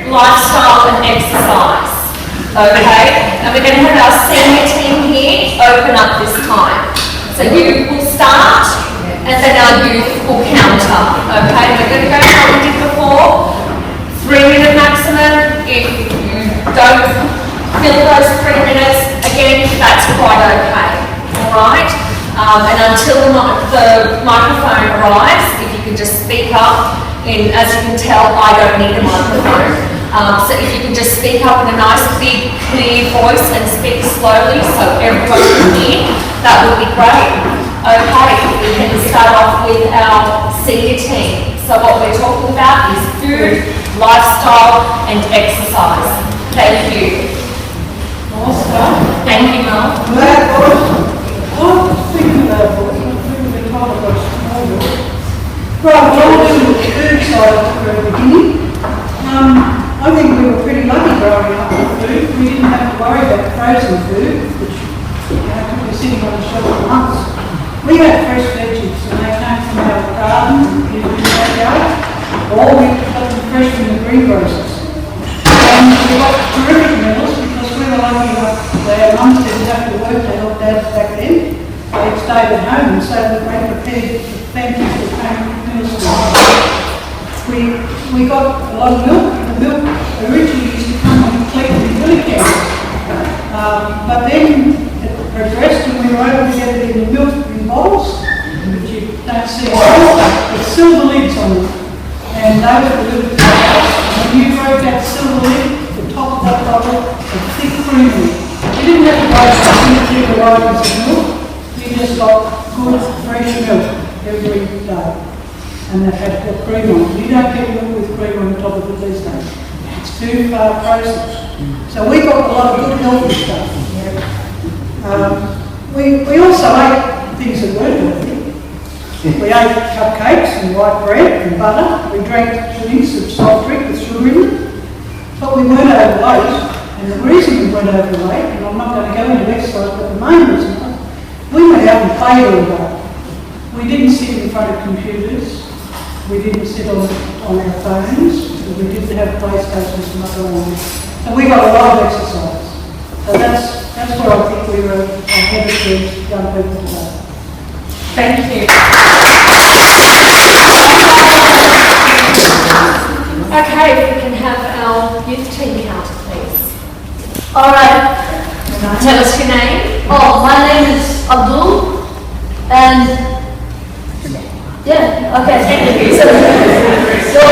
lifestyle and exercise. Okay, and we're going to have our senior team here open up this time. So you will start and then our youth will counter. Okay, we're going to go how we did before, 3-minute maximum. If you don't fill those 3 minutes, again, that's quite okay. Alright, and until the microphone arrives, if you can just speak up, and as you can tell, I don't need a microphone. So if you can just speak up in a nice, big, clear voice and speak slowly so everyone can hear, that would be great. Okay, we can start off with our senior team. So what we're talking about is food, lifestyle and exercise. Thank you. Thank you, Mel. Right, well, to the food side at the very beginning. I think we were pretty lucky growing up with food. We didn't have to worry about frozen food, which could be sitting on the shelf for months. We had fresh veggies, and they came from our garden in the backyard, or we got them fresh from the greengrocers. And we got terrific meals because we were lucky enough that our mums didn't have to work to help dads back then. They'd stayed at home, and so they prepared fantastic meals for us. We got a lot of milk. The milk originally used to come completely milk cans. But then it progressed and we were able to get it in the milk in bottles, which you don't see with silver lids on them. And they were delivered to the house. When you broke that silver lid, the top of that bottle was thick creamy. You didn't have to buy the varieties of milk. You just got good, fresh milk every day. And that had got cream on it. You don't get milk with cream on the top of it these days. It's too far processed. So we got a lot of good healthy stuff. We also ate things that weren't healthy. We ate cupcakes and white bread and butter. We drank drinks of soft drink with sugar in them. But we weren't overweight. And the reason we weren't overweight, and I'm not going to go into exercise, but the main reason was, we went out and played all day. We didn't sit in front of computers. We didn't sit on our phones. We didn't have PlayStations and other ones. So we got a lot of exercise. So that's where I think we were ahead of the young people today. Thank you. Okay, if we can have our youth team counter, please. Alright. Tell us your name. Oh, my name is Abdul, and yeah, okay. So,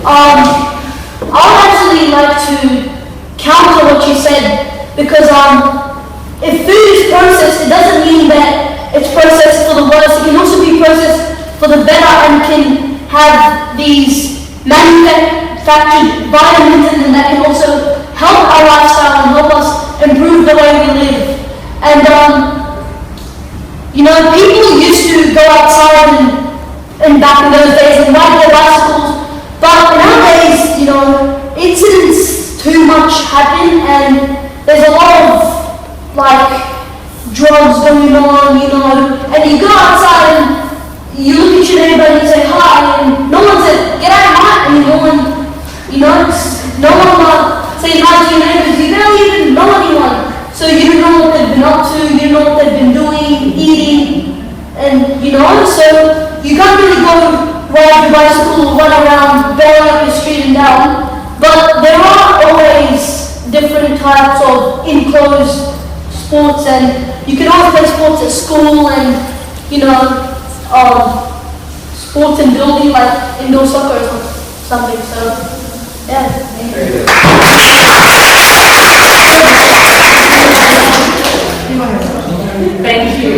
I would actually like to counter what you said, because if food is processed, it doesn't mean that it's processed for the worse. It can also be processed for the better and can have these manufactured vitamins in them that can also help our lifestyle and help us improve the way we live. And you know, people used to go outside and back in those days and ride their bicycles, but nowadays, you know, incidents too much happen and there's a lot of, like, drugs going on, you know, and you go outside and you look at your neighbor and you say hi, and no one says, get out of my, and no one, you know, no one says hi to your neighbors, you barely even know anyone. So you don't know what they've been up to, you don't know what they've been doing, eating, and you know, so you can't really go ride your bicycle, run around, barrel up your street and down, but there are always different types of enclosed sports, and you can always play sports at school and, you know, sports and building like indoor soccer or something, so yeah. Thank you.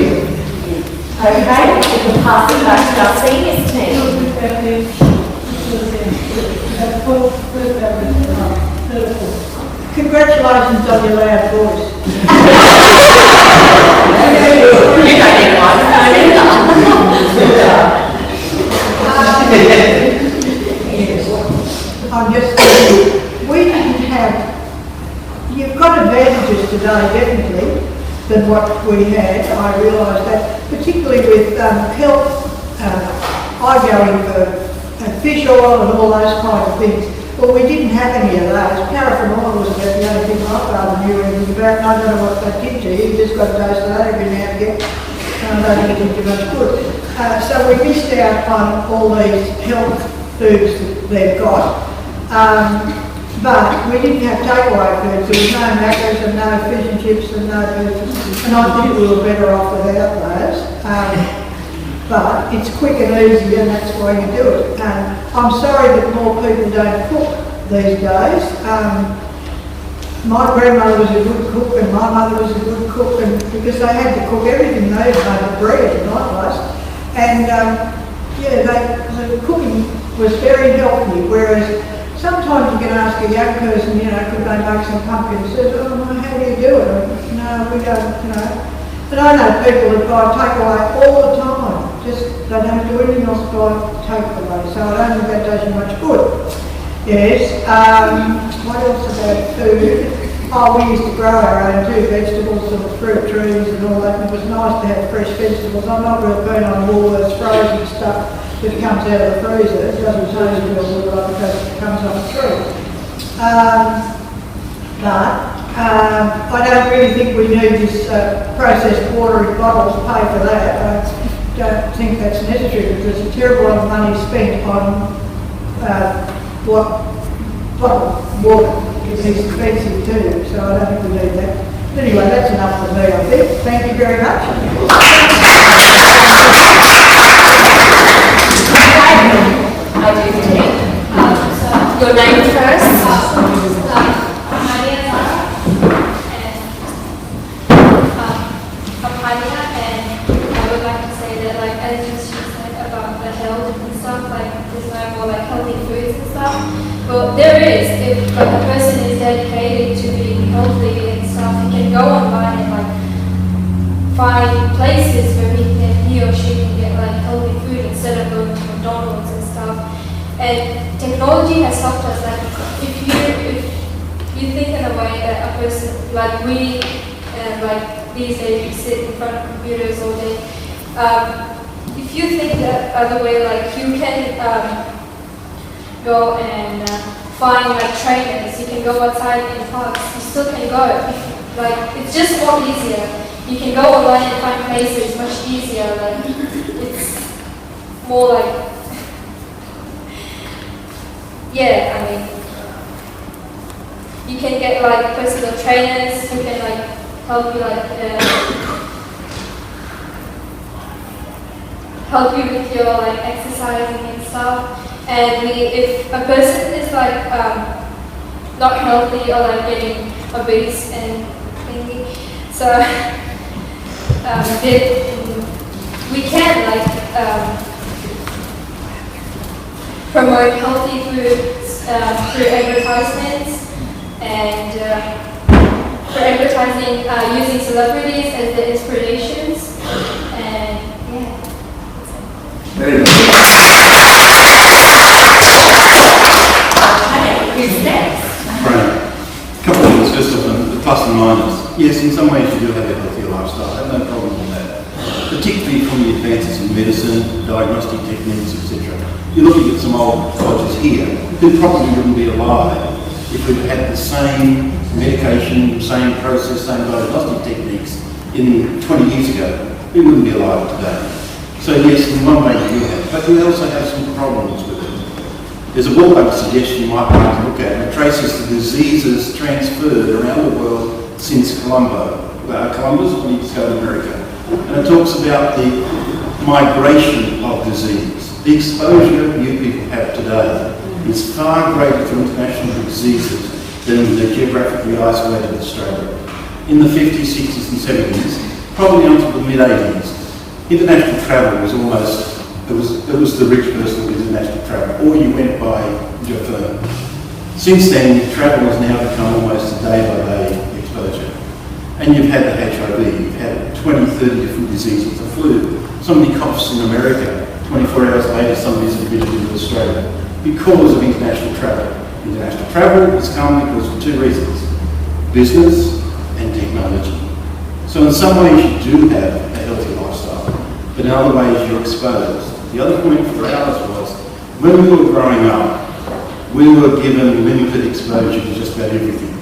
Okay, we'll pass it back to our seniors team. Congratulations on your loud voice. You don't need a microphone either. I'm just thinking, we didn't have, you've got advantages today, definitely, than what we had. I realise that, particularly with health, I go in for fish oil and all those kind of things. But we didn't have any of those. Paraffin oil was about the only thing my father knew anything about, and I don't know what that did to you. You just got a dose of that every now and again. I don't think it did too much good. So we missed out on all these health foods that they've got. But we didn't have takeaway foods. There was no macros and no fish and chips and no foods. And I think we were better off without those. But it's quick and easy, and that's why you do it. I'm sorry that more people don't cook these days. My grandmother was a good cook, and my mother was a good cook, and because they had to cook everything, they made bread and likewise. And the cooking was very healthy, whereas sometimes you can ask a young person, could they make some pumpkin soup? Oh, no, how do you do it? No, we don't, But I know people that buy takeaway all the time. Just, they don't do anything else but takeaway. So I don't think that does you much good. Yes. What else about food? Oh, we used to grow our own too, vegetables and fruit trees and all that. And it was nice to have fresh vegetables. I'm not real keen on all this frozen stuff that comes out of the freezer. It doesn't taste real good like because it comes off the tree. I don't really think we need this processed water in bottles to pay for that. I don't think that's necessary because there's a terrible lot of money spent on bottled water. It's expensive too, so I don't think we need that. But anyway, that's enough for me, I think. Thank you very much. I do indeed. Your name first. Well, there is, if a person is dedicated to being healthy and stuff, he can go online and find places where he or she can get healthy food instead of going to McDonald's and stuff. And technology has helped us. If you think in a way that a person we these days we sit in front of computers all day. If you think that other way, you can go and find trainers. You can go outside in parks. You still can go. It's just more easier. You can go online and find places much easier. It's more you can get personal trainers who can help you help you with your exercising and stuff. And if a person is not healthy or getting obese and thingy, so we can promote healthy foods through advertisements and for advertising using celebrities as the inspirations. And Who's next? Right. A couple of things, just on the plus and minus. Yes, in some ways you do have a healthier lifestyle. I have no problem with that. Particularly from the advances in medicine, diagnostic techniques, etc. You're looking at some old codgers here who probably wouldn't be alive if we had the same medication, same process, same diagnostic techniques in 20 years ago. We wouldn't be alive today. So yes, in one way you do have, but we also have some problems with it. There's a book I would suggest you might want to look at, and it traces the diseases transferred around the world since Columbus when he discovered America. And it talks about the migration of disease. The exposure you people have today is far greater to international diseases than the geographically isolated Australia. In the 50s, 60s and 70s, probably until the mid-80s, international travel was almost, it was the rich person with international travel, or you went by your firm. Since then, travel has now become almost a day-by-day exposure. And you've had the HIV, you've had 20, 30 different diseases, the flu. Somebody coughs in America, 24 hours later somebody's admitted into Australia because of international travel. International travel has come because of two reasons: business and technology. So in some ways you do have a healthy lifestyle, but in other ways you're exposed. The other point for ours was When we were growing up, we were given limited exposure to just about everything.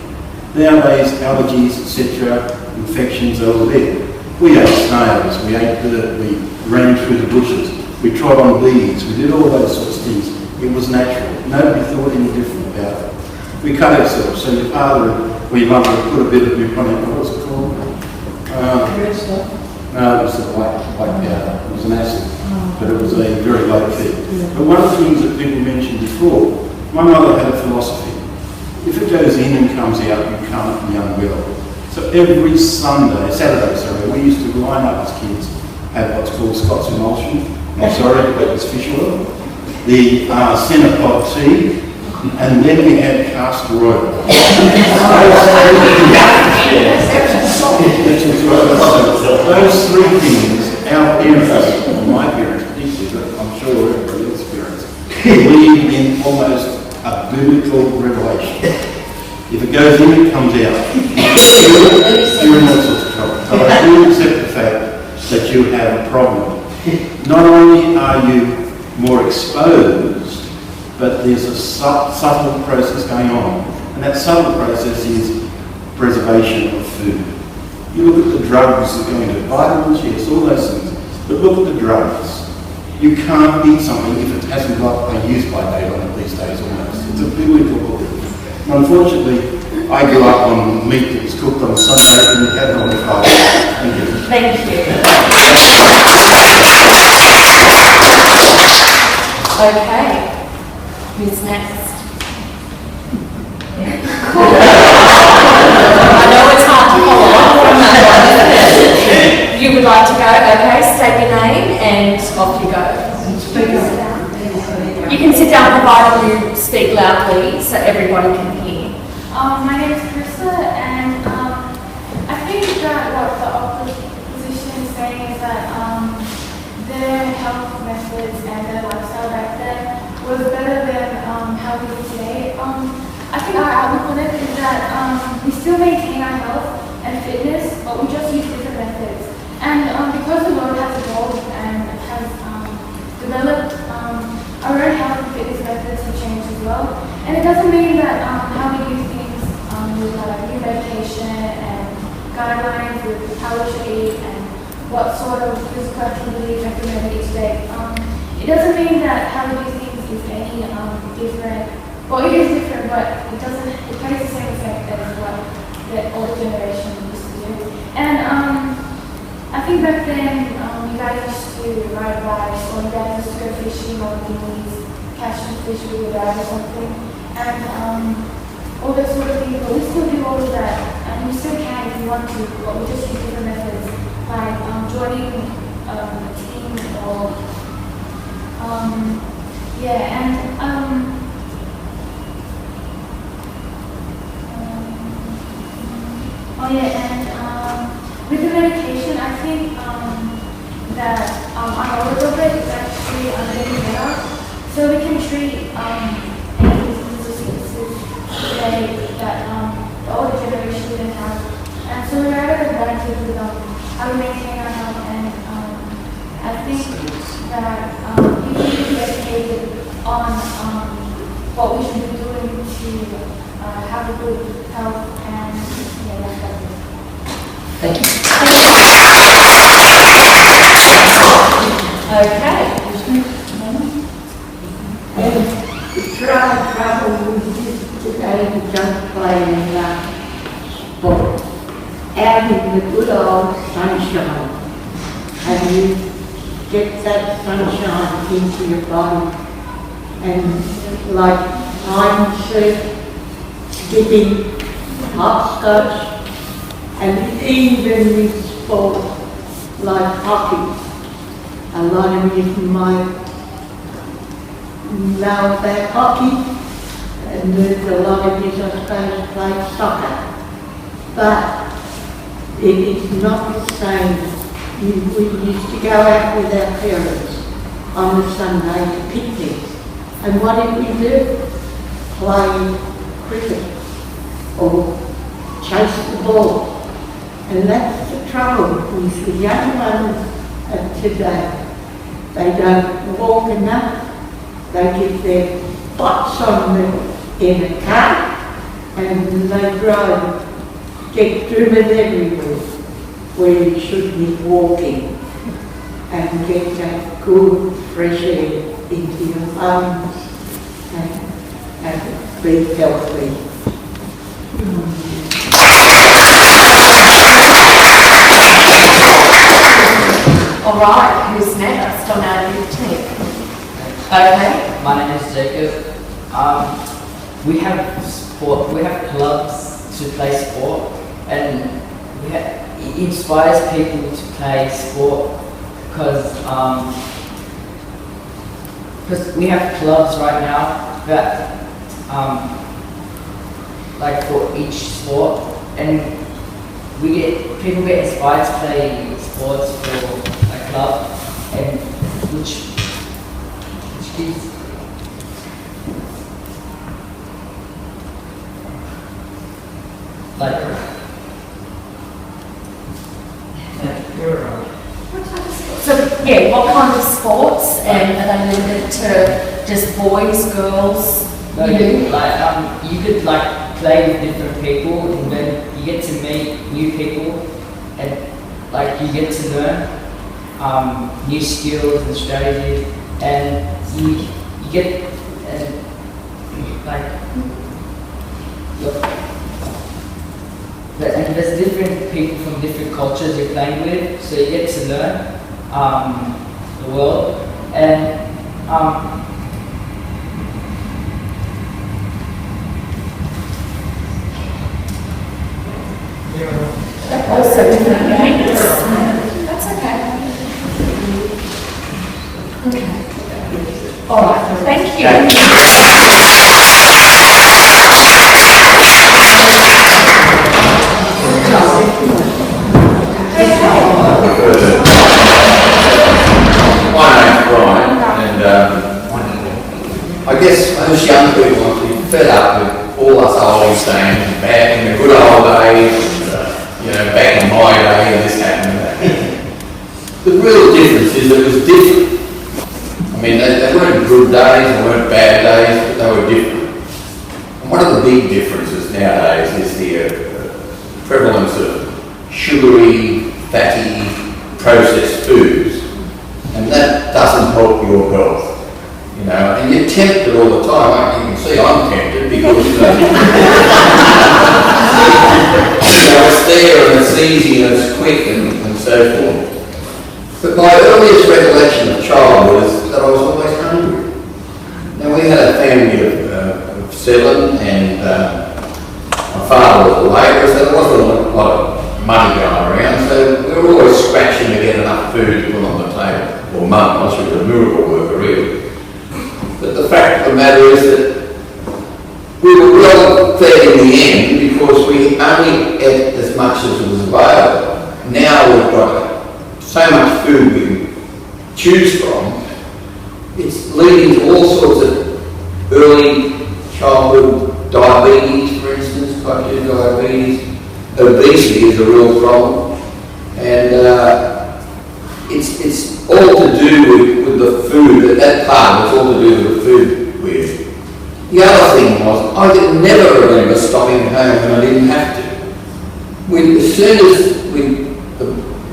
Nowadays, allergies, etc., infections are all there. We ate snails, we ate dirt, we ran through the bushes, we trod on weeds, we did all those sorts of things. It was natural. Nobody thought any different about it. We cut ourselves. So your father or your mother would put a bit of milk on it. What was it called? Red stuff. No, it was a white powder. It was an acid, but it was a very low fat. But one of the things that people mentioned before, my mother had a philosophy. If it goes in and comes out, you can't be unwell. So every Saturday, we used to line up as kids, have what's called Scots emulsion. I'm sorry, but it's fish oil. The centre pot tea, and then we had castor oil. Those three things, our parents, or my parents particularly, but I'm sure everybody else's parents, believed in almost a biblical revelation. If it goes in, it comes out. You're in all sorts of trouble. So I do accept the fact that you have a problem. Not only are you more exposed, but there's a subtle process going on. And that subtle process is preservation of food. You look at the drugs that go into vitamins, yes, all those things. But look at the drugs. You can't eat something if it hasn't got a use-by date on it these days almost. It's a biblical belief. And unfortunately, I grew up on meat that was cooked on Sunday and we had it on Friday. Thank you. Thank you. Okay. Who's next? I know it's hard to follow up from that one, isn't it? You would like to go? Okay, state your name and off you go. You can sit down provided you speak loudly so everybody can hear. My name is Krista, and I think that what the opposition is saying is that their health methods and their lifestyle back then was better than how we do today. I think our outlook on it is that we still maintain our health and fitness, but we just use different methods. And because the world has evolved and has developed, our own health and fitness methods have changed as well. And it doesn't mean that how we do things with new medication and guidelines with how we should eat and what sort of physical activity is recommended each day. It doesn't mean that how we do things is any different. Well, it is different, but it plays the same effect as what the older generation used to do. And I think back then, you guys used to ride bikes, or you guys used to go fishing on dinghies, catch some fish with your dad or something, and all those sort of things. But we still do all of that, and we still can if you want to, but we just use different methods, like joining a team or, with the medication, I think that our older of it is actually getting better. So we can treat any diseases today that the older generation didn't have. And so we're at an advantage with how we maintain our health. And I think that you need to be educated on what we should be doing to have a good health and that's it. Thank you. Okay. Travel with today to just playing sport out in the good old sunshine, and you get that sunshine into your body, and like pine soup, dipping hopscotch, and even with sport like hockey. A lot of you might know about hockey, and there's a lot of you I suppose play soccer. But it is not the same. We used to go out with our parents on a Sunday to picnics. And what did we do? Play cricket or chase the ball. And that's the trouble with the young ones of today. They don't walk enough, They get their butts on in a car and they drive, get driven everywhere where you should be walking and get that good fresh air into your lungs and be healthy. All right, who's next on our youth team? Okay. My name is Jacob. We have sport. We have clubs to play sport, and it inspires people to play sport because we have clubs right now that like for each sport, and people get inspired to play sports for a club, and which gives like So, yeah, what kind of sports, and are they limited to just boys, girls? you could like play with different people, and then you get to meet new people, and like you get to learn new skills and strategies, and you get and there's different people from different cultures you're playing with, so you get to learn the world, and Also different games. That's okay. Okay. All right, thank you. My name's Brian, and I guess most young people must be fed up with all us oldies saying back in the good old days, back in my day, and this happened and that. The real difference is it was different. I mean, they weren't good days, they weren't bad days, but they were different. And one of the big differences nowadays is the prevalence of sugary, fatty, processed foods, and that doesn't help your health, and you're tempted all the time. You can see I'm tempted because it's there and it's easy and it's quick and so forth. But my earliest recollection of childhood is that I was always hungry. Now, we had a family of 7, and my father was a labourer, so there wasn't a lot of money going around, so we were always scratching to get enough food to put on the table. Well, Mum was a miracle worker, really. But the fact of the matter is that we were well fed in the end because we only ate as much as was available. Now we've got so much food we can choose from, it's leading to all sorts of early childhood diabetes, for instance, type 2 diabetes. Obesity is a real problem, and it's all to do with the food. That part was all to do with the food we ate. The other thing was, I could never remember stopping at home when I didn't have to. As soon as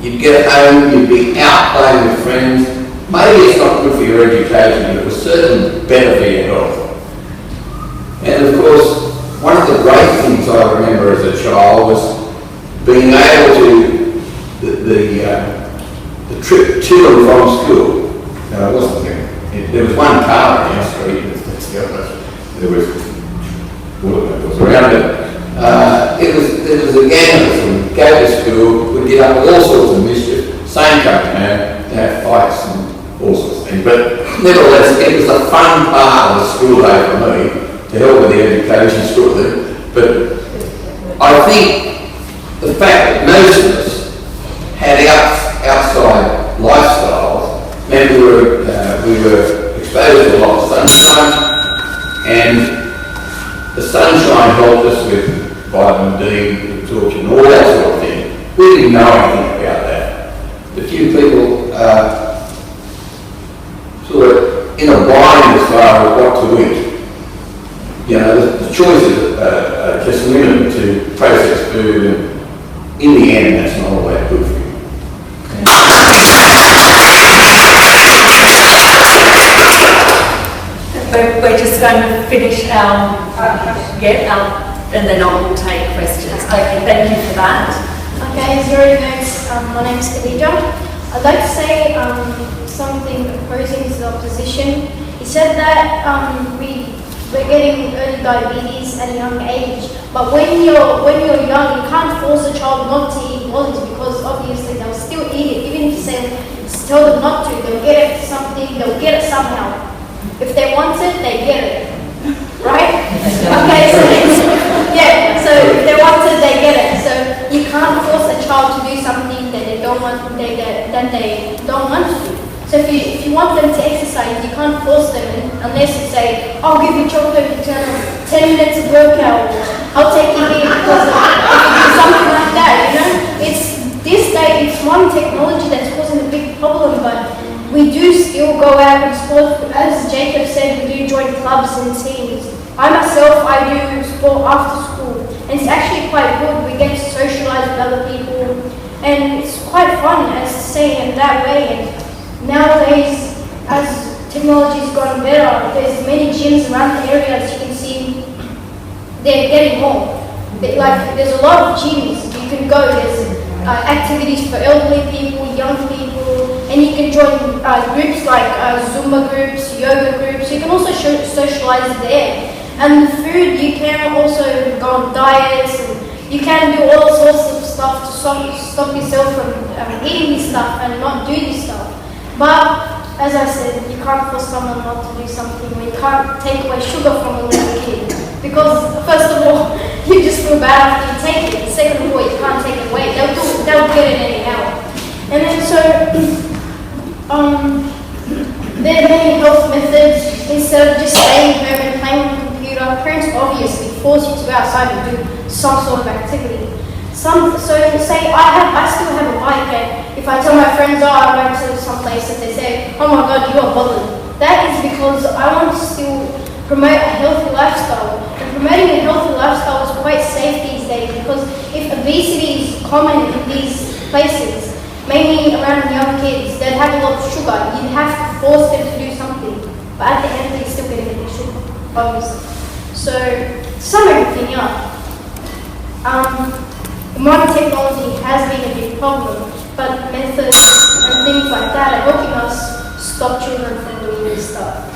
you'd get home, you'd be out playing with friends. Maybe it's not good for your education, but it was certainly better for your health. And of course, one of the great things I remember as a child was being able to, the trip to and from school. Now, there was one car in our street, there was around it. There was a gang of us who would go to school, would get up with all sorts of mischief, same coming home, to have fights and all sorts of things. But nevertheless, it was a fun part of the school day for me, to help with the education school there. But I think the fact that most of us had outside lifestyles meant we were exposed to a lot of sunshine, and the sunshine helped us with vitamin D absorption, all that sort of thing. We didn't know anything about that. The few people sort of in a bind as far as what to eat. You know, the choices are just limited to processed food, and in the end, that's not always good for you. We're just going to finish our, and then I will take questions. Okay, thank you for that. Okay, zero notes. My name is Khadija. I'd like to say something opposing to the opposition. He said that we're getting early diabetes at a young age, but when you're young, you can't force a child not to eat olives because obviously they'll still eat it. Even if you tell them not to, they'll get it something. They'll get it somehow. If they want it, they get it. Right? Okay, so so if they want it, they get it. So you can't force a child to do something that they don't want, that they don't want to do. So if you want them to exercise, you can't force them unless you say, I'll give you chocolate in 10 minutes of workout, or I'll take you here because of something like that, you know? It's this day, it's one technology that's causing a big problem, but we do still go out and sport. As Jacob said, we do join clubs and teams. I myself, I do sport after school, and it's actually quite good. We get to socialise with other people, and it's quite fun, as to say, in that way. And nowadays, as technology's gotten better, there's many gyms around the area, as you can see, they're getting more. There's a lot of gyms you can go. There's activities for elderly people, young people, and you can join groups like Zumba groups, yoga groups. You can also socialise there. And the food, you can also go on diets, and you can do all sorts of stuff to stop yourself from eating this stuff and not do this stuff. But as I said, you can't force someone not to do something. You can't take away sugar from a little kid, because first of all, you just feel bad after you take it. Second of all, you can't take it away. They'll get it anyhow. And then so there are many health methods. Instead of just staying home and playing on the computer, parents obviously force you to go outside and do some sort of activity. So say I still have a bike, and if I tell my friends, I went to some place, and they say, oh my god, you are bothered. That is because I want to still promote a healthy lifestyle. And promoting a healthy lifestyle is quite safe these days, because if obesity is common in these places, mainly around young kids that have a lot of sugar, you have to force them to do something. But at the end, they're still getting the sugar, obviously. So, to sum everything up, modern technology has been a big problem, but methods and things like that are helping us stop children from doing this stuff.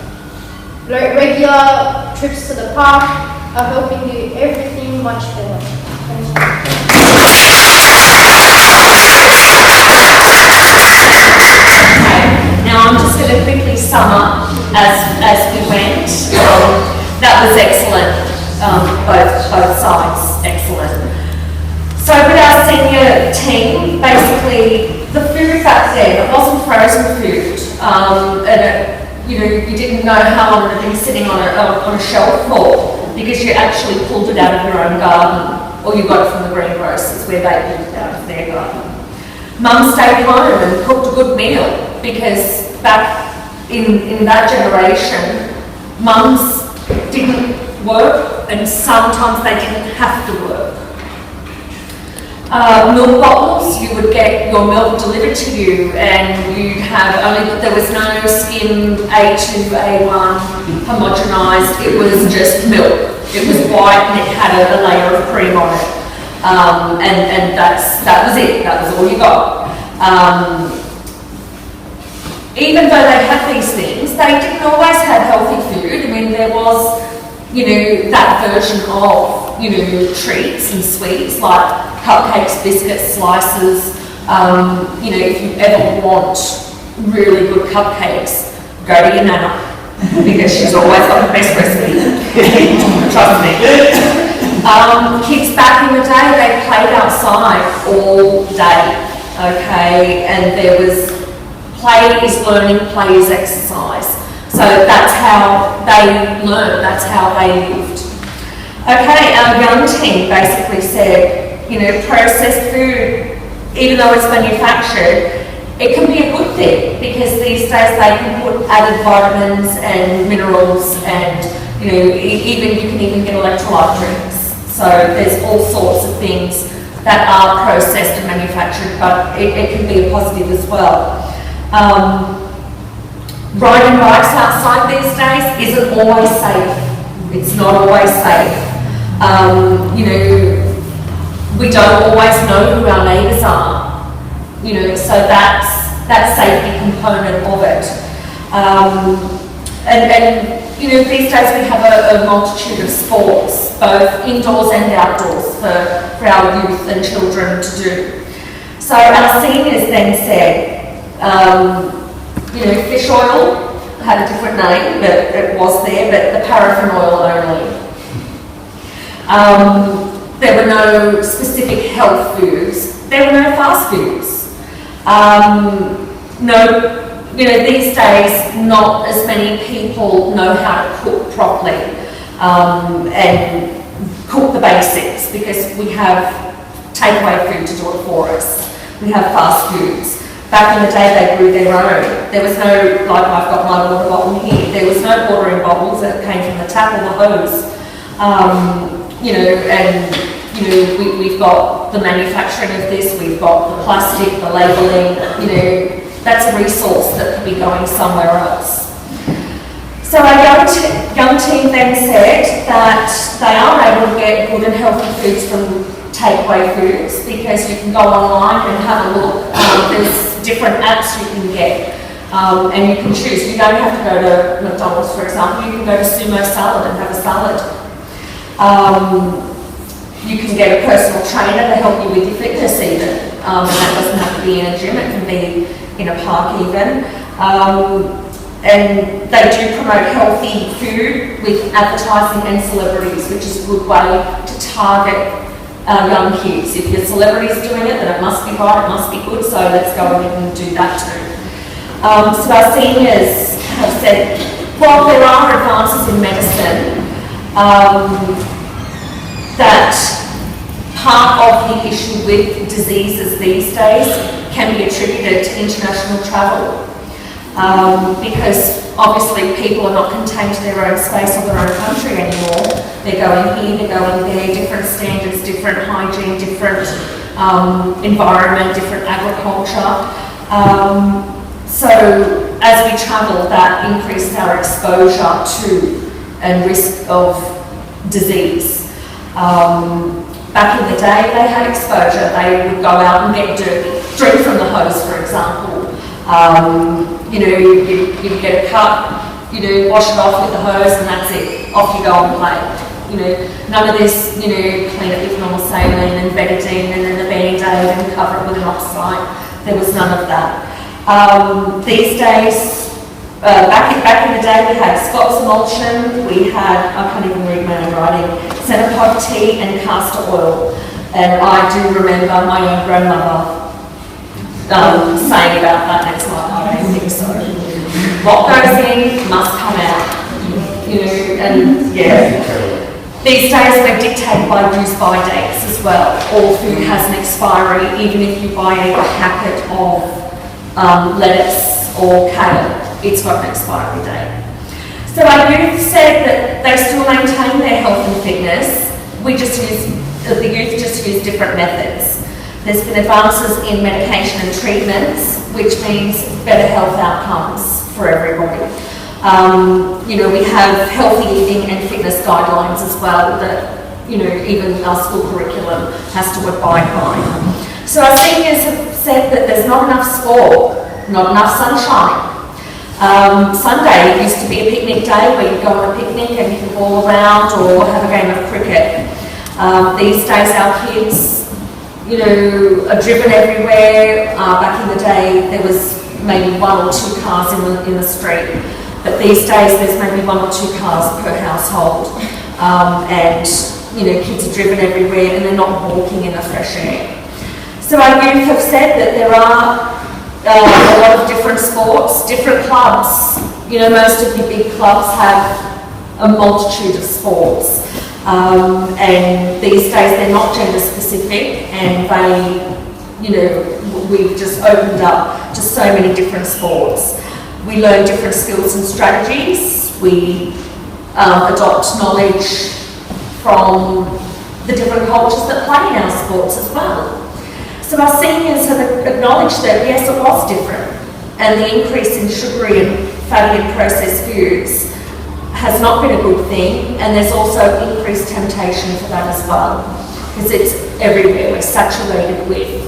Regular trips to the park are helping do everything much better. Thank you. Now I'm just going to quickly sum up as we went. That was excellent, both sides, excellent. So with our senior team, basically the food back then, it wasn't frozen food, you didn't know how long it had been sitting on a shelf for, because you actually pulled it out of your own garden, or you got it from the greengrocers where they pulled it out of their garden. Mum stayed home and cooked a good meal, because back in that generation, mums didn't work, and sometimes they didn't have to work. Milk bottles, you would get your milk delivered to you, and you'd have there was no skim A2, A1 homogenised, it was just milk. It was white and it had a layer of cream on it. And that was it, that was all you got. Even though they had these things, they didn't always have healthy food. I mean, there was, that version of, treats and sweets like cupcakes, biscuits, slices. If you ever want really good cupcakes, go to your nana, because she's always got the best recipe. Trust me. Kids back in the day, they played outside all day, okay, and there was play is learning, play is exercise. So that's how they learned, that's how they lived. Okay, our young team basically said, processed food, even though it's manufactured, it can be a good thing because these days they can put added vitamins and minerals and, you know, you can even get electrolyte drinks. So there's all sorts of things that are processed and manufactured, but it can be a positive as well. Riding bikes outside these days isn't always safe. It's not always safe. You know, we don't always know who our neighbours are. You know, so that's safety component of it. And you know, these days we have a multitude of sports, both indoors and outdoors, for our youth and children to do. So our seniors then said, you know, fish oil had a different name, but it was there, but the paraffin oil only. There were no specific health foods. There were no fast foods. No, you know, these days not as many people know how to cook properly and cook the basics because we have takeaway food to do it for us. We have fast foods. Back in the day, they grew their own. There was no, like I've got my water bottle here, there was no water in bottles that came from the tap or the hose. You know, and you know, we've got the manufacturing of this, we've got the plastic, the labelling, you know, that's a resource that could be going somewhere else. So our young team then said that they are able to get good and healthy foods from takeaway foods because you can go online and have a look. There's different apps you can get and you can choose. You don't have to go to McDonald's, for example. You can go to Sumo Salad and have a salad. You can get a personal trainer to help you with your fitness even. And that doesn't have to be in a gym, it can be in a park even. And they do promote healthy food with advertising and celebrities, which is a good way to target young kids. If your celebrity's doing it, then it must be right, it must be good, so let's go ahead and do that too. So our seniors have said, while there are advances in medicine, that part of the issue with diseases these days can be attributed to international travel. Because obviously people are not contained to their own space or their own country anymore. They're going here, they're going there, different standards, different hygiene, different environment, different agriculture. So as we travel, that increases our exposure to and risk of disease. Back in the day, they had exposure. They would go out and get dirty, drink from the hose, for example. You know, you'd get a cup, you know, wash it off with the hose and that's it. Off you go and play. You know, none of this, you know, clean it with normal saline and betadine and then the Band-Aid and cover it with an oxide. There was none of that. These days, back in the day, we had Scott's emulsion, we had, I can't even read my own writing, Cenopod tea and castor oil. And I do remember my own grandmother saying about that, and it's like, I don't think so. What goes in must come out, you know, and yeah. These days we're dictated by use-by dates as well. All food has an expiry, even if you buy a packet of lettuce or kale, it's got an expiry date. So our youth said that they still maintain their health and fitness. The youth just use different methods. There's been advances in medication and treatments, which means better health outcomes for everybody. You know, we have healthy eating and fitness guidelines as well that, you know, even our school curriculum has to abide by. So our seniors have said that there's not enough sport, not enough sunshine. Sunday used to be a picnic day where you go on a picnic and you can ball around or have a game of cricket. These days our kids, you know, are driven everywhere. Back in the day there was maybe 1 or 2 cars in the street, but these days there's maybe 1 or 2 cars per household. And, you know, kids are driven everywhere and they're not walking in the fresh air. So our youth have said that there are a lot of different sports, different clubs. You know, most of the big clubs have a multitude of sports. And these days they're not gender specific and they, you know, we've just opened up to so many different sports. We learn different skills and strategies. We adopt knowledge from the different cultures that play in our sports as well. So our seniors have acknowledged that yes, it was different, and the increase in sugary and fatty and processed foods has not been a good thing, and there's also increased temptation for that as well, because it's everywhere. We're saturated with,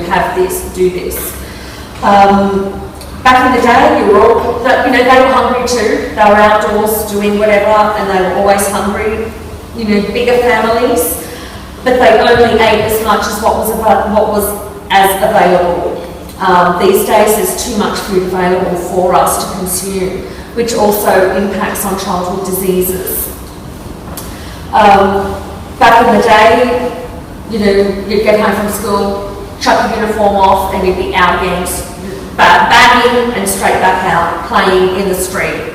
have this, do this. Back in the day, they were hungry too. They were outdoors doing whatever, and they were always hungry. Bigger families, but they only ate as much as what was as available. These days, there's too much food available for us to consume, which also impacts on childhood diseases. Back in the day, you'd get home from school, chuck your uniform off, and you'd be out again, bagging and straight back out, playing in the street.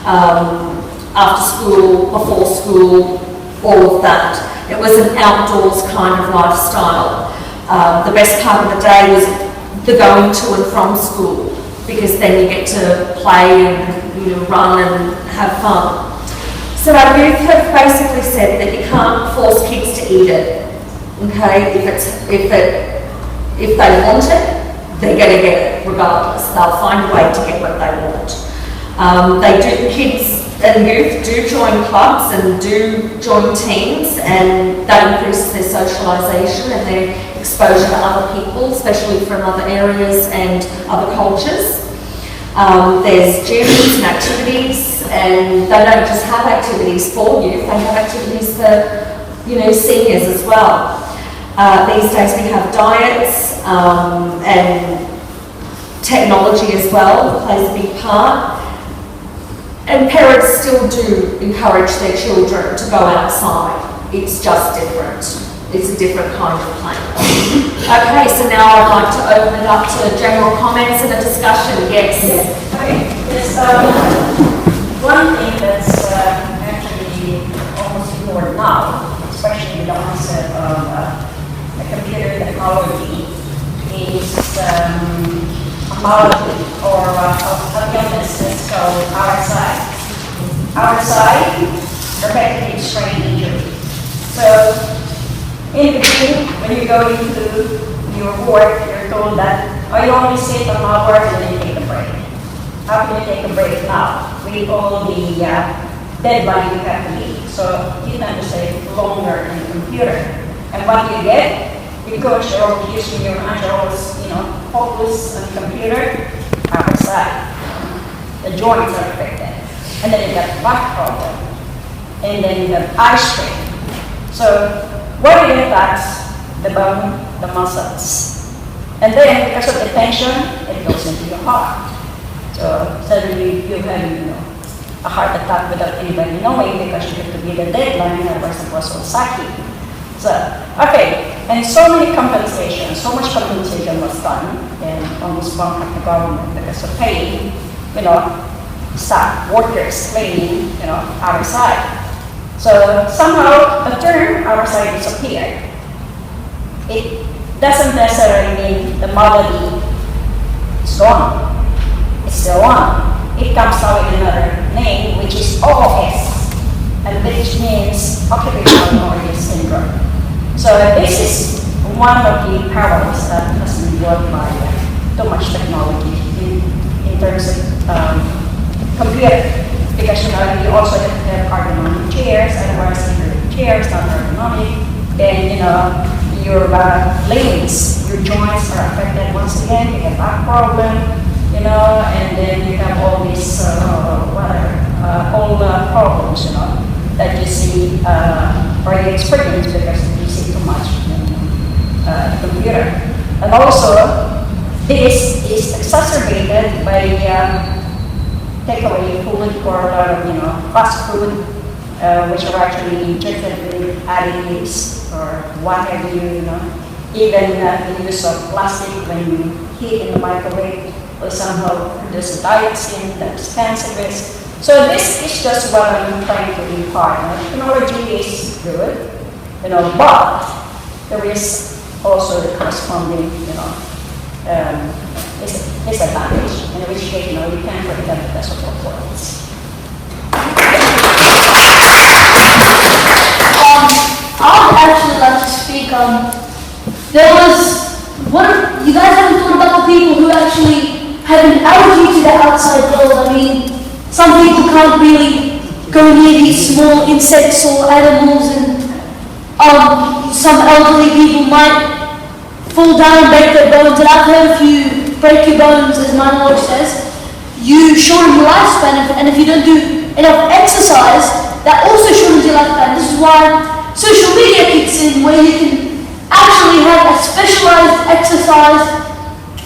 After school, before school, all of that. It was an outdoors kind of lifestyle. The best part of the day was the going to and from school, because then you get to play and run and have fun. So our youth have basically said that you can't force kids to eat it. Okay, if they want it, they're going to get it regardless. They'll find a way to get what they want. Kids and youth do join clubs and do join teams, and that increases their socialisation and their exposure to other people, especially from other areas and other cultures. There's gyms and activities, and they don't just have activities for youth, they have activities for seniors as well. These days we have diets and technology as well plays a big part. And parents still do encourage their children to go outside. It's just different. It's a different kind of play. Okay, so now I'd like to open it up to general comments and a discussion. Yes? Okay. Yes, one thing that's actually almost ignored now, especially with the onset of computer technology, is pathology or a illness that's called RSI. RSI, repetitive strain injury. So, in the beginning, when you go into your work, you're told that, you only sit an hour and then you take a break. How can you take a break now? With all the deadline you have to meet. So, you tend to stay longer in the computer. And what you get, because you're using your anteriors, focus on the computer, RSI. The joints are affected. And then you have back problem. And then you have eye strain. So what it impacts the bone, the muscles. And then because of the tension, it goes into your heart. So suddenly you have a heart attack without anybody knowing, because you have to be the deadline, otherwise it was Osaki. So, okay, and so many compensation, so much compensation was done, and almost bumped up the government because of paying, staff, workers claiming, RSI. So somehow the term RSI disappeared. It doesn't necessarily mean the malady is gone. It's still on. It comes out with another name, which is OOS, and which means occupational overuse syndrome. So this is one of the parallels that has been brought by too much technology in terms of computer. Because you also have ergonomic chairs, otherwise your chair is not ergonomic, then your limbs, your joints are affected once again, you have back problem, and then you have all these all problems, that you see or you experience because you see too much computer. And also, this is exacerbated by takeaway food or a lot of fast food, which are actually injected with additives or what have you, Even the use of plastic when you heat in the microwave will somehow produce dioxin that's cancerous. So this is just what I'm trying to impart. Technology is good, but there is also the corresponding, disadvantage in which case, you can break up the best of both worlds. I'd actually like to speak. There was you guys haven't thought about the people who actually have an allergy to the outside world. I mean, some people can't really go near these small insects or animals, and some elderly people might fall down and break their bones. And I've heard if you break your bones, as my knowledge says, you shorten your lifespan, and if you don't do enough exercise, that also shortens your lifespan. This is why social media kicks in, where you can actually have a specialized exercise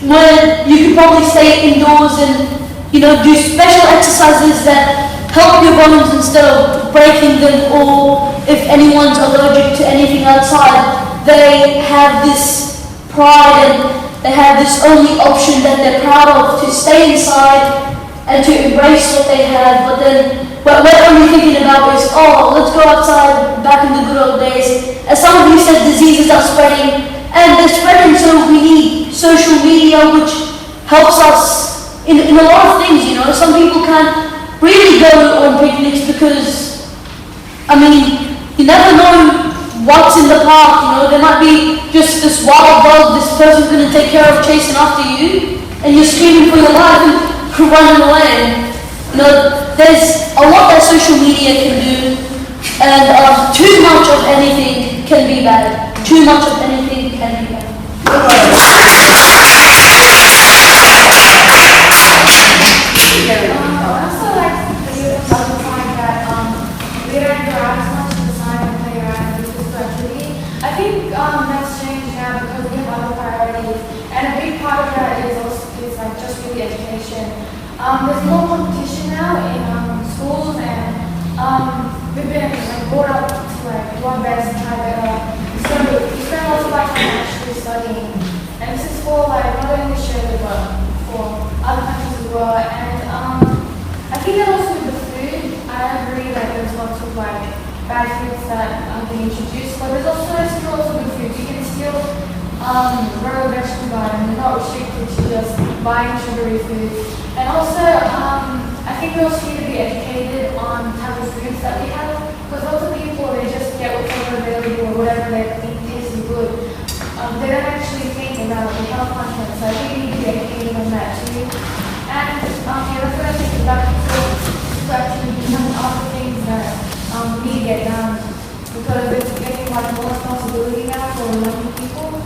where you can probably stay indoors and do special exercises that help your bones instead of breaking them. Or if anyone's allergic to anything outside, they have this pride and they have this only option that they're proud of, to stay inside and to embrace what they have. But then what we're only thinking about is, oh, let's go outside back in the good old days. As some of you said, diseases are spreading, and they're spreading, so we need social media, which helps us in a lot of things. Some people can't really go on picnics because, I mean, you never know what's in the park. There might be just this wild dog this person's going to take care of chasing after you, and you're screaming for your life and running away. There's a lot that social media can do, and too much of anything can be bad. Too much of anything can be bad. I also like you about the fact that we don't go out as much in the sun and play around with physical activity. I think that's changed now because we have other priorities, and a big part of that is like just really education. There's more competition now in schools, and we've been brought up to do our best and try better. So we spend lots of our time actually studying, and this is for not only Australia but for other countries as well. And I think that also with the food, I agree that there's lots of bad foods that are being introduced, but there's also still lots of good foods. You can still grow a vegetable garden. You're not restricted to just buying sugary foods. And also, I think we also need to be educated on the type of foods that we have, because lots of people, they just get whatever available or whatever they think tastes good. They don't actually think about the health content, so I think we need to be educated on that too. And that's what I think about to actually become other things that we need to get done, because it's getting more responsibility now for young people.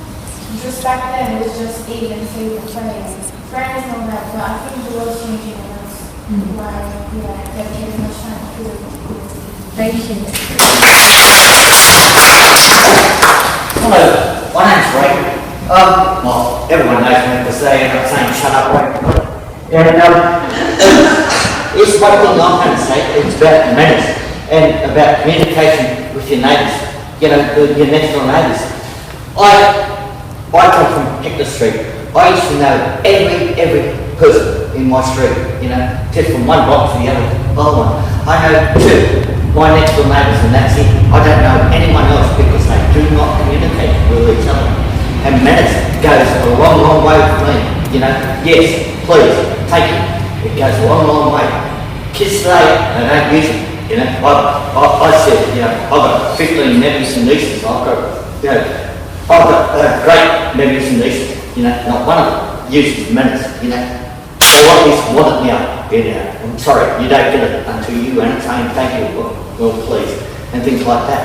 Just back then, it was just eat and sleep and play and friends and all that, but I think the world's changing, and that's why I dedicate as much time to physical activity. Thank you. Hello, my name's Ray. Well, everyone knows me because they end up saying shut up, Ray. And it's one thing I'm going to say, it's about manners and about communication with your neighbours, your next door neighbours. I come from Pt2 Street. I used to know every person in my street, just from one block to the other one. I know two, my next door neighbours, and that's it. I don't know anyone else because they do not communicate with each other. And manners goes a long, long way for me. Yes, please, take it. It goes a long, long way. Kids today, they don't use it. I said, I've got 15 nephews and nieces. I've got great nephews and nieces. Not one of them uses manners. They want it now. I'm sorry, you don't get it until you entertain, thank you, well please, and things like that.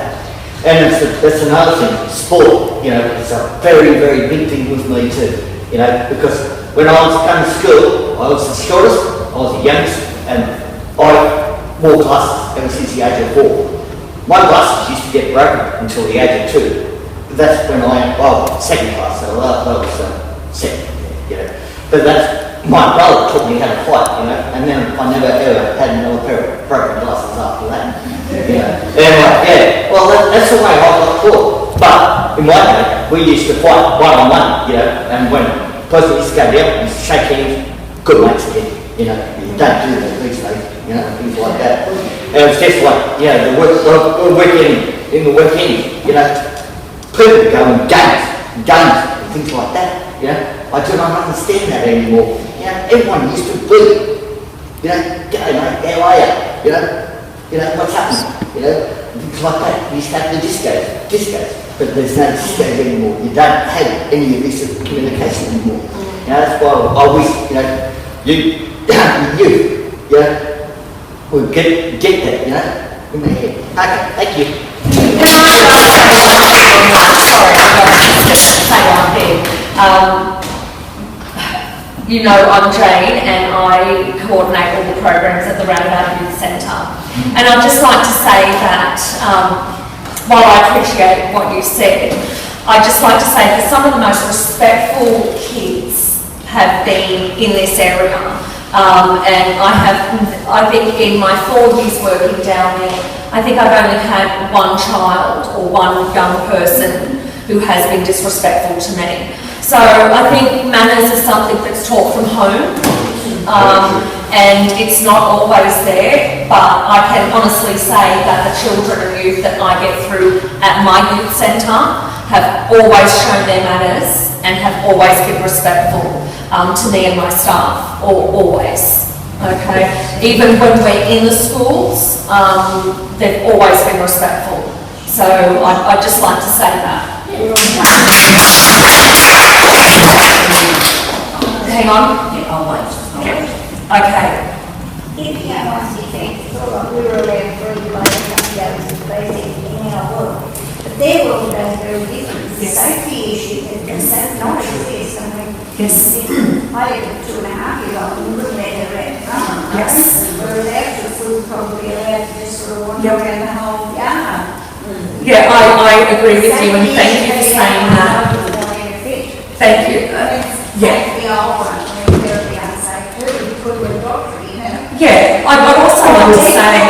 And that's another thing, sport, it's a very, very big thing with me too, because when I was going to school, I was the shortest, I was the youngest, and I wore glasses ever since the age of 4. My glasses used to get broken until the age of 2. That's when second class, so that was second, But my brother taught me how to fight, and then I never ever had another pair of broken glasses after that. Well, that's the way I got taught. But in my day, we used to fight one-on-one, and when the person used to go down, we used to shake hands, good mates again, you don't do that these days, things like that. And it's just like, the weekend, in the weekend, people go in games and things like that, I do not understand that anymore. You know, everyone used to greet. You know, g'day mate, how are you? You know, what's happening? You know, things like that. We used to have the discos, but there's no discos anymore. You don't have any of this communication anymore. You know, that's why I wish, you know, you would get that, you know, in my head. Okay, thank you. Sorry, I've got to say one thing. You know, I'm Jane and I coordinate all the programs at the Roundabout Youth Centre. And I'd just like to say that while I appreciate what you said, I'd just like to say that some of the most respectful kids have been in this area. And I think in my 4 years working down there, I think I've only had one child or one young person who has been disrespectful to me. So I think manners is something that's taught from home, and it's not always there, but I can honestly say that the children and youth that I get through at my youth centre have always shown their manners and have always been respectful to me and my staff, always. Okay, even when we're in the schools, they've always been respectful. So I'd just like to say that. Hang on. I'll wait. Okay. If you have one defect, we were allowed 3 days of basic in our work. But their world is very different. The safety issue is not exist. I mean, Yes. I had a 2.5-year-old and looked at her at home. Yes. We're allowed to food, probably allowed to just sort of wander around the whole yard. Yeah, I agree with you and thank you for saying that. Thank you. The old one, they're very unsafe too, because we're doctor, you know. Yeah, I would also like to say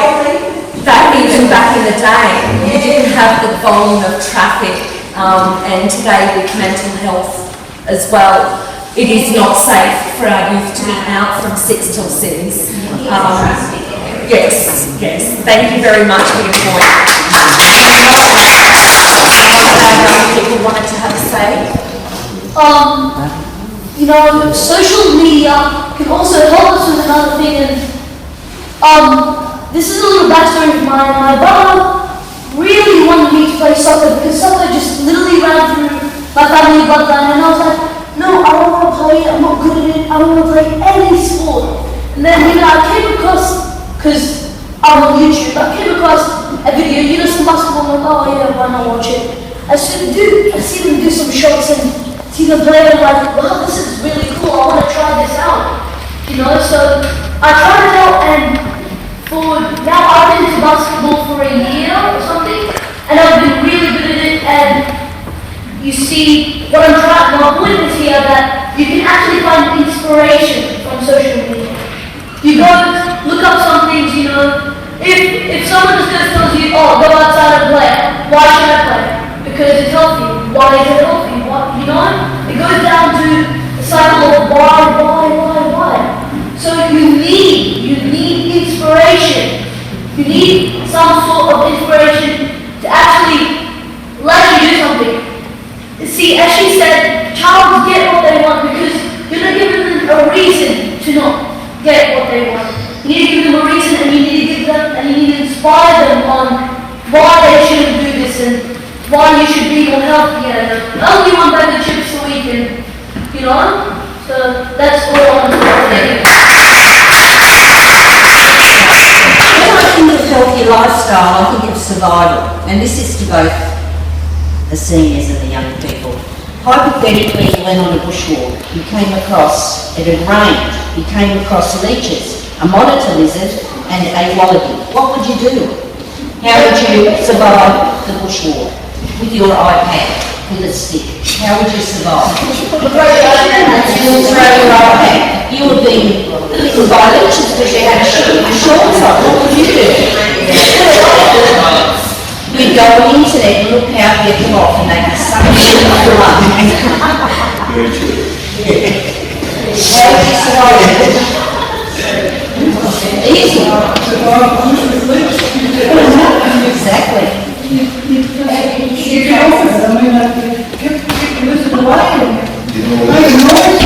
that even back in the day, you didn't have the volume of traffic, and today with mental health as well, it is not safe for our youth to be out from 6 till 6. Yes. Thank you very much for your point. People wanted to have a say. You know, social media can also help us with another thing, and this is a little backstory of mine. My brother really wanted me to play soccer because soccer just literally ran through my family bloodline, and I was like, no, I don't want to play it, I'm not good at it, I don't want to play any sport. And then, you know, I came across, because I'm on YouTube, I came across a video, you know, some basketball, I'm like, oh yeah, why not watch it? I see them do some shots and see them play, and I'm like, wow, this is really cool, I want to try this out. You know, so I tried it out, and now I've been into basketball for a year or something, and I've been really good at it, and you see, what I'm trying, my point is here that you can actually find inspiration from social media. You go look up some things, you know, if someone just tells you, oh, go outside and play, why should I play? Because it's healthy. Why is it healthy? What, you know? It goes down to the cycle of why. So you need inspiration. You need some sort of inspiration to actually let you do something. See, as she said, children get what they want because you're not giving them a reason to not get what they want. You need to give them a reason, and you need to give them, and you need to inspire them on why they shouldn't do this and why you should be more healthy and only one bag of chips a week, and you know. So that's all I want to say. When I think of healthy lifestyle, I think of survival, and this is to both the seniors and the young people. Hypothetically, you went on a bushwalk, you came across, it had rained, you came across leeches, a monitor lizard and a wallaby. What would you do? How would you survive the bushwalk? With your iPad, with a stick. How would you survive? You would throw your iPad. You would be bitten by leeches because you had your shorts on. What would you do? You'd go on the internet and look out your cloth and they'd be sucking you in the blood. Very true. How would you survive it? Easy. Exactly. You can offer it, I mean, keep the lizard away and make a noise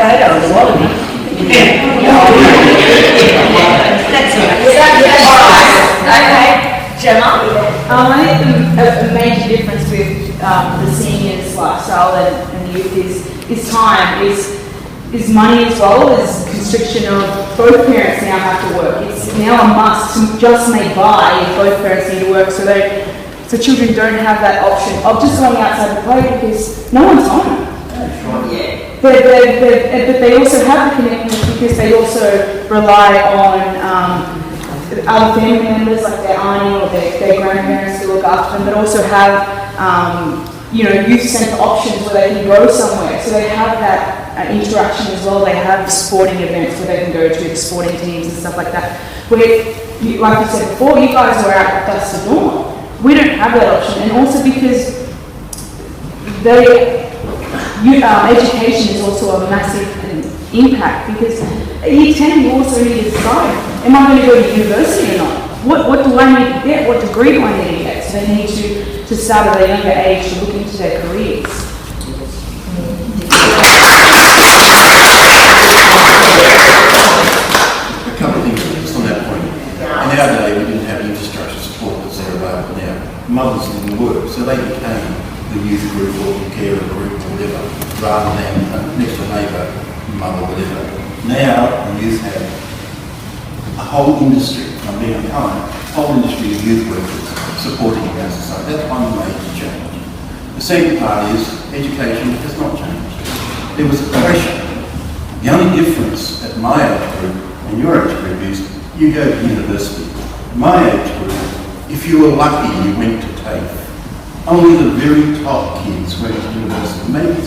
photo of the wallaby. That's all right. Okay, Gemma? I think a major difference with the seniors lifestyle and youth is time, is money as well, is constriction of both parents now have to work. It's now a must to just make by if both parents need to work, so children don't have that option of just going outside to play because no one's home. Yeah. But they also have the commitment because they also rely on other family members like their auntie or their grandparents to look after them, but also have youth centre options where they can go somewhere. So they have that interaction as well. They have sporting events where they can go to, the sporting teams and stuff like that. Where, like you said before, you guys were out at dusk to dawn. We don't have that option, and also because education is also a massive impact because at year 10 you also need to decide, am I going to go to university or not? What do I need to get? What degree do I need to get? So they need to start at a younger age to look into their careers. A couple of things just on that point. In our day, we didn't have infrastructure support that's there available now. Mothers didn't work, so they became the youth group or the carer group or whatever, rather than next door neighbour, mother, whatever. Now, the youth have a whole industry, I'm being unkind, a whole industry of youth workers supporting our society. That's one major change. The second part is education has not changed. There was a pressure. The only difference at my age group and your age group is you go to university. My age group, if you were lucky, you went to TAFE. Only the very top kids went to university, maybe 3%.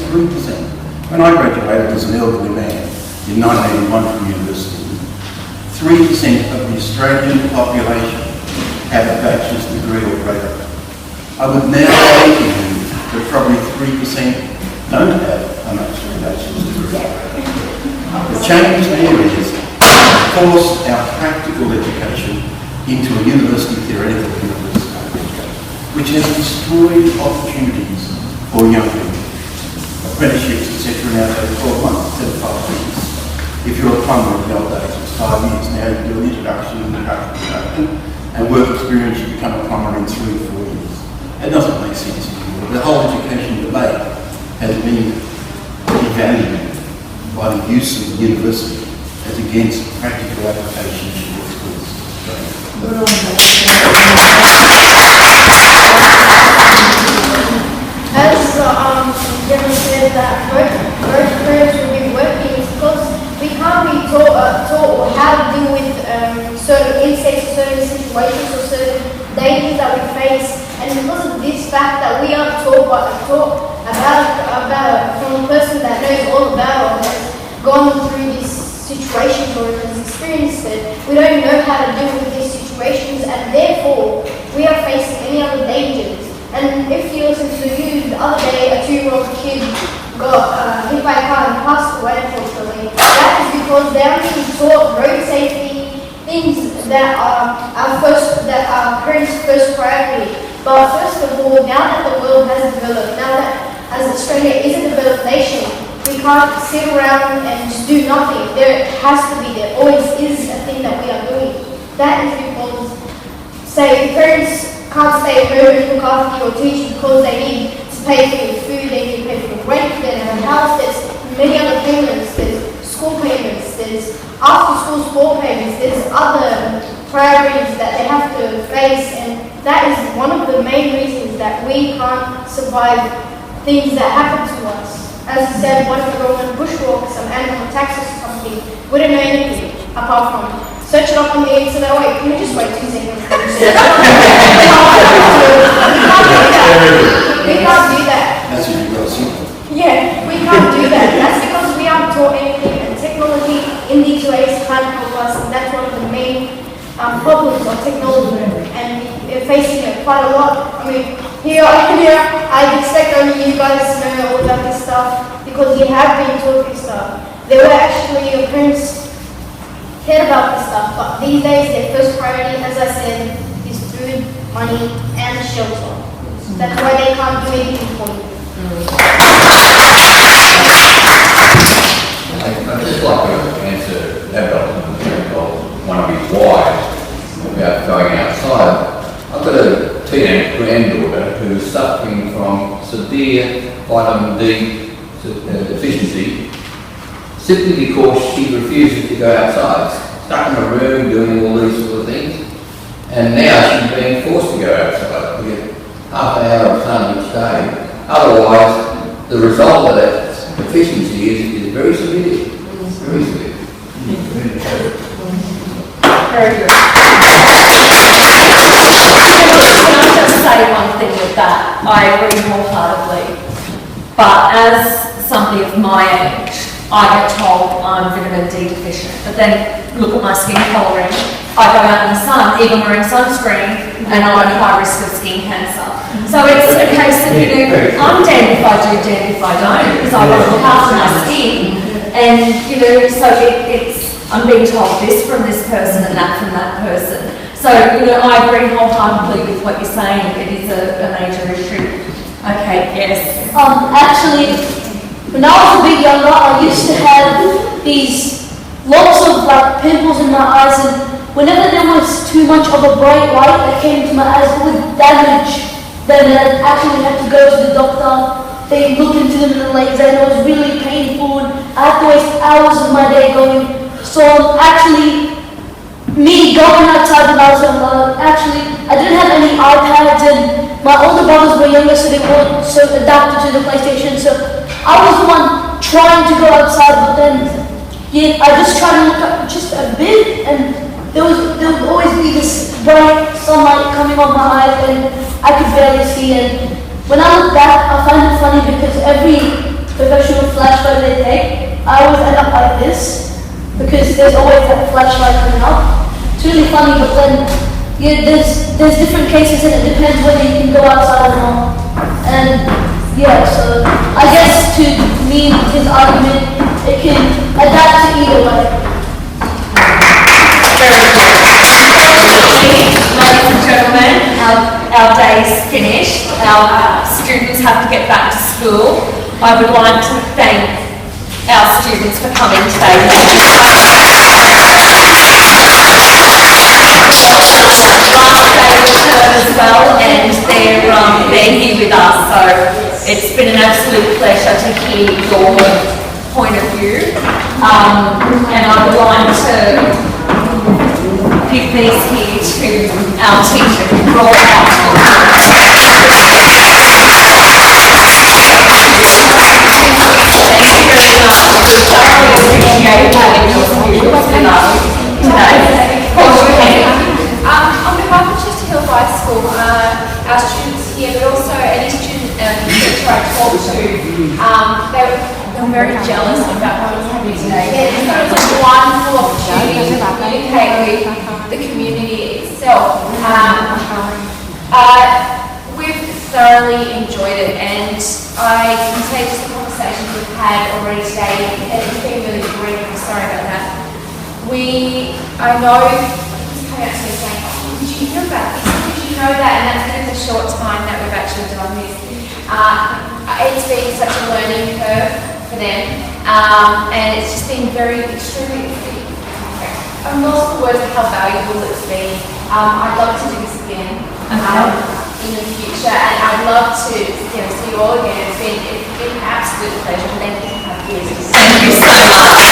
When I graduated as an elderly man in 1981 from university, 3% of the Australian population have a bachelor's degree or greater. I would now say to you that probably 3% don't have a bachelor's degree. The change there is force our practical education into a university theoretical university education, which has destroyed opportunities for young people. Apprenticeships, etc. now take 12 months instead of 5 years. If you're a plumber in the old days, it's 5 years. Now you do an introduction and work experience, you become a plumber in 3 or 4 years. It doesn't make sense anymore. The whole education debate has been devalued by the use of the university as against practical application to your schools. As Gemma said, that both parents will be working because we can't be taught or how to deal with certain insects, certain situations, or certain dangers that we face. And because of this fact that we are taught about from a person that knows all about or has gone through these situations or has experienced it, we don't know how to deal with these situations, and therefore we are facing any other dangers. And if you listen to the news, the other day a 2-year-old kid got hit by a car and passed away, unfortunately. That is because they are being taught road safety, things that are parents' first priority. But first of all, now that the world has developed, now that as Australia is a developed nation, we can't sit around and just do nothing. There always is a thing that we are doing. That is because, say, parents can't stay at home and look after you or teach you because they need to pay for your food, they need to pay for your rent, they have a house, there's many other payments, there's school payments, there's after school sport payments, there's other priorities that they have to face, and that is one of the main reasons that we can't survive things that happen to us. As I said, what if we go on a bushwalk, some animal taxes or something, we don't know anything apart from search it up on the internet. Oh, wait, can we just wait 2 seconds? We can't do that. That's what you've got to see. Yeah, we can't do that. That's because we aren't taught anything, and technology in these ways can't help us, and that's one of the main problems of technology, and we're facing it quite a lot. I mean, here, I expect only you guys to know all about this stuff, because you have been taught this stuff. There were actually your parents cared about this stuff, but these days their first priority, as I said, is food, money, and shelter. That's why they can't do anything for you. Okay, I'd just like to answer that one of his wives about going outside. I've got a teenage granddaughter who is suffering from severe vitamin D deficiency simply because she refuses to go outside. Stuck in a room doing all these sort of things. And now she's being forced to go outside. We get half an hour of sun each day. Otherwise, the result of that deficiency is very severe. Very severe. Very good. Can I just say one thing with that? I agree wholeheartedly. But as somebody of my age, I get told I'm vitamin D deficient. But then look at my skin colouring. I go out in the sun, even wearing sunscreen, and I'm at high risk of skin cancer. So it's a case of, I'm damned if I do, damned if I don't, because I've got to look after my skin. And, so I'm being told this from this person and that from that person. So, I agree wholeheartedly with what you're saying. It is a major issue. Okay, yes. Actually, when I was a bit younger, I used to have these lots of pimples in my eyes, and whenever there was too much of a bright light that came to my eyes, it would damage them, and I actually had to go to the doctor. They looked into them in the legs, and it was really painful, and I had to waste hours of my day going. So actually, me going outside when I was younger, I didn't have any iPads, and my older brothers were younger, so they weren't so adapted to the PlayStation. So I was the one trying to go outside, but then I just tried to look up just a bit, and there would always be this bright sunlight coming on my eyes, and I could barely see. And when I look back, I find it funny because every professional flashlight they take, I always end up like this, because there's always that flashlight coming up. It's really funny, but then there's different cases, and it depends whether you can go outside or not. And so I guess to me, his argument, it can adapt to either way. Ladies and gentlemen, our day is finished. Our students have to get back to school. I would like to thank our students for coming today. Last day of term as well, and they're here with us, so it's been an absolute pleasure to hear your point of view. And I would like to give these here to our teacher who brought out On behalf of Chester Hill High School, our students here, but also any student and teacher I talked to, I'm very jealous about what is happening today. It's such a wonderful opportunity to communicate with the community itself. We've thoroughly enjoyed it, and I can say just the conversations we've had already today, and it's been really great. I'm sorry about that. I know he's coming out to me saying, oh, did you hear about this? Did you know that? And that's been the short time that we've actually done this. It's been such a learning curve for them, and it's just been extremely, I'm lost for words of how valuable it's been. I'd love to do this again in the future, and I'd love to see you all again. It's been an absolute pleasure. Thank you for having me. Thank you so much.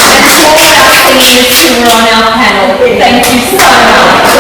And to all our seniors who were on our panel, thank you so much.